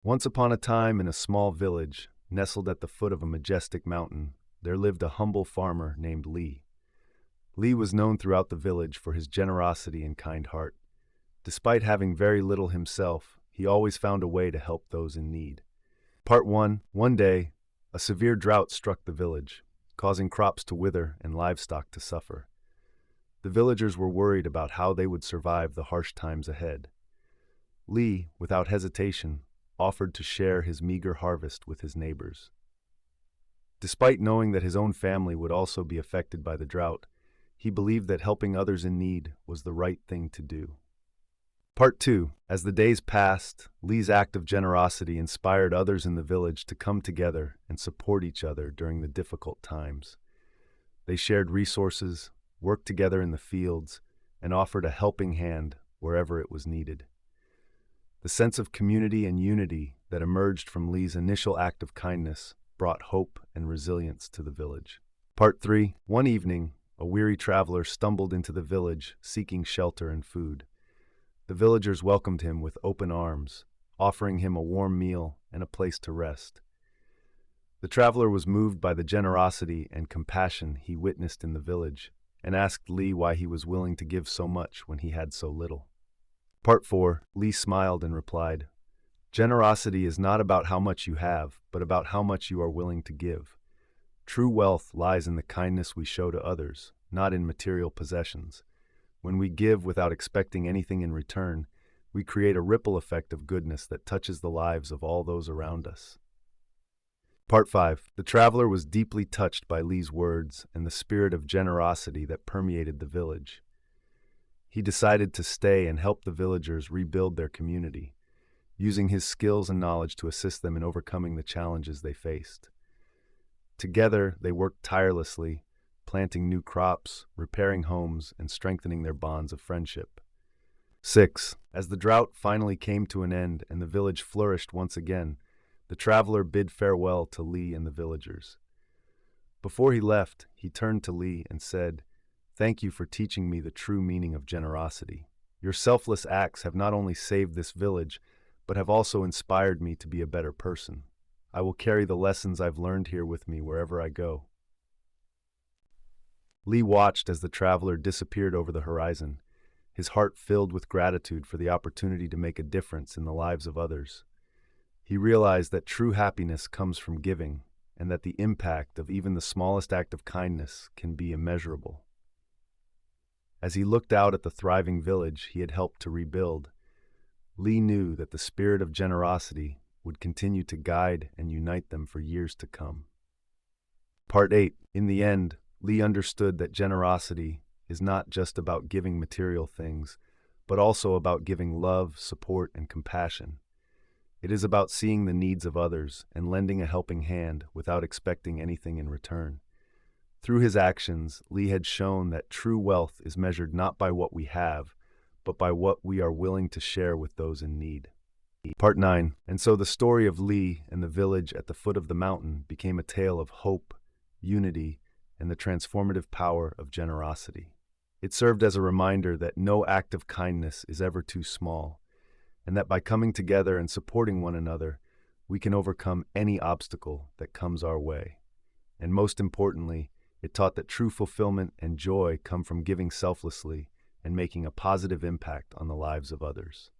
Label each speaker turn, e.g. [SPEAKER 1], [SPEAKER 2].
[SPEAKER 1] Once upon a time, in a small village, nestled at the foot of a majestic mountain, there lived a humble farmer named Lee. Lee was known throughout the village for his generosity and kind heart. Despite having very little himself, he always found a way to help those in need. Part 1. One day, a severe drought struck the village, causing crops to wither and livestock to suffer. The villagers were worried about how they would survive the harsh times ahead. Lee, without hesitation, offered to share his meager harvest with his neighbors. Despite knowing that his own family would also be affected by the drought, he believed that helping others in need was the right thing to do. Part 2. As the days passed, Lee's act of generosity inspired others in the village to come together and support each other during the difficult times. They shared resources, worked together in the fields, and offered a helping hand wherever it was needed. The sense of community and unity that emerged from Lee's initial act of kindness brought hope and resilience to the village. Part 3. One evening, a weary traveler stumbled into the village seeking shelter and food. The villagers welcomed him with open arms, offering him a warm meal and a place to rest. The traveler was moved by the generosity and compassion he witnessed in the village and asked Lee why he was willing to give so much when he had so little. Part 4. Lee smiled and replied, "Generosity is not about how much you have, but about how much you are willing to give. True wealth lies in the kindness we show to others, not in material possessions. When we give without expecting anything in return, we create a ripple effect of goodness that touches the lives of all those around us." Part 5. The traveler was deeply touched by Lee's words and the spirit of generosity that permeated the village. He decided to stay and help the villagers rebuild their community, using his skills and knowledge to assist them in overcoming the challenges they faced. Together, they worked tirelessly, planting new crops, repairing homes, and strengthening their bonds of friendship. 6. As the drought finally came to an end and the village flourished once again, the traveler bid farewell to Lee and the villagers. Before he left, he turned to Lee and said, "Thank you for teaching me the true meaning of generosity. Your selfless acts have not only saved this village, but have also inspired me to be a better person. I will carry the lessons I've learned here with me wherever I go." Lee watched as the traveler disappeared over the horizon, his heart filled with gratitude for the opportunity to make a difference in the lives of others. He realized that true happiness comes from giving, and that the impact of even the smallest act of kindness can be immeasurable. As he looked out at the thriving village he had helped to rebuild, Lee knew that the spirit of generosity would continue to guide and unite them for years to come. Part 8. In the end, Lee understood that generosity is not just about giving material things, but also about giving love, support, and compassion. It is about seeing the needs of others and lending a helping hand without expecting anything in return. Through his actions, Lee had shown that true wealth is measured not by what we have, but by what we are willing to share with those in need. Part 9. And so the story of Lee and the village at the foot of the mountain became a tale of hope, unity, and the transformative power of generosity. It served as a reminder that no act of kindness is ever too small, and that by coming together and supporting one another, we can overcome any obstacle that comes our way. And most importantly, it taught that true fulfillment and joy come from giving selflessly and making a positive impact on the lives of others.